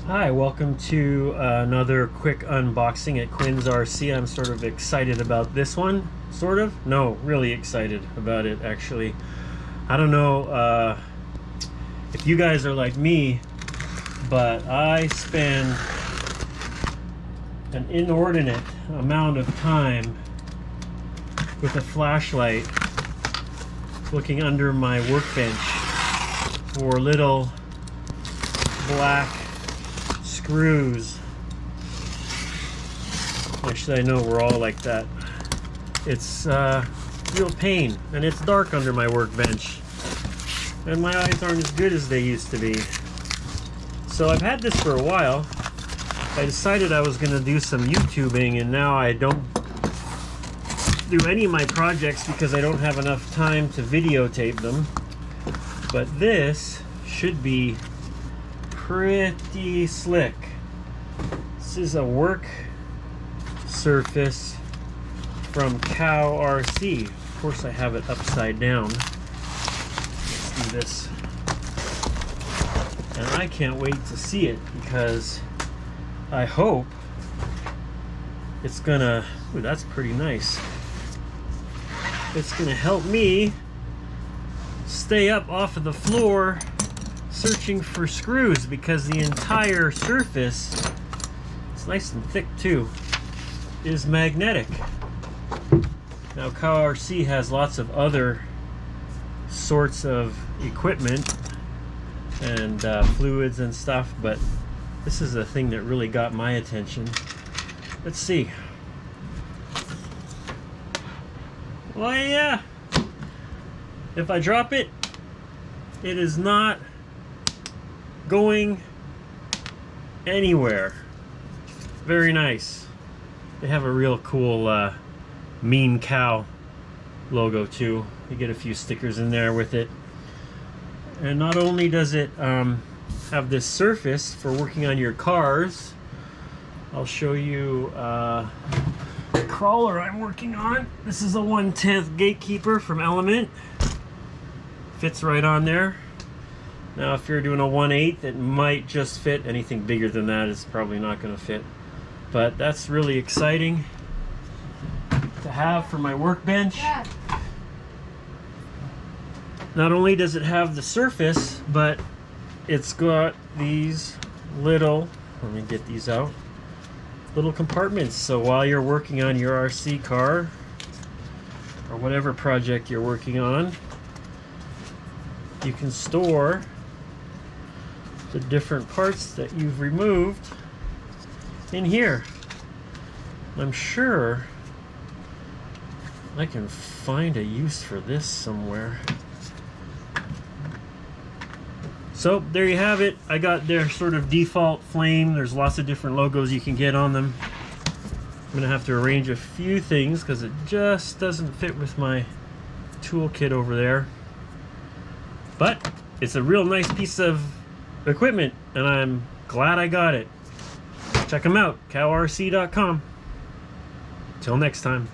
Hi, welcome to another quick unboxing at Quinn's RC. I'm sort of excited about this one. Sort of? No, really excited about it actually. I don't know if you guys are like me, but I spend an inordinate amount of time with a flashlight looking under my workbench for little black screws. Actually, I know we're all like that. It's real pain, and it's dark under my workbench, and my eyes aren't as good as they used to be. So I've had this for a while. I decided I was going to do some YouTubing, and now I don't do any of my projects because I don't have enough time to videotape them. But this should be pretty slick. This is a work surface from CowRC. Of course, I have it upside down. Let's do this. And I can't wait to see it because I hope it's gonna, ooh, that's pretty nice. It's gonna help me stay up off of the floor searching for screws, because the entire surface, it's nice and thick too, is magnetic. Now CowRC has lots of other sorts of equipment and fluids and stuff, but this is a thing that really got my attention. Let's see. Well, yeah, if I drop it, it is not going anywhere. Very nice. They have a real cool mean cow logo too. You get a few stickers in there with it. And not only does it have this surface for working on your cars, I'll show you the crawler I'm working on. This is a 1/10 gatekeeper from Element. Fits right on there. Now if you're doing a 1/8, it might just fit. Anything bigger than that is probably not going to fit. But that's really exciting to have for my workbench. Yeah. Not only does it have the surface, but it's got these little, let me get these out, little compartments. So while you're working on your RC car or whatever project you're working on, you can store the different parts that you've removed in here. I'm sure I can find a use for this somewhere. So there you have it. I got their sort of default flame. There's lots of different logos you can get on them. I'm gonna have to arrange a few things because it just doesn't fit with my toolkit over there. But it's a real nice piece of equipment, and I'm glad I got it. Check them out, cowrc.com. Till next time.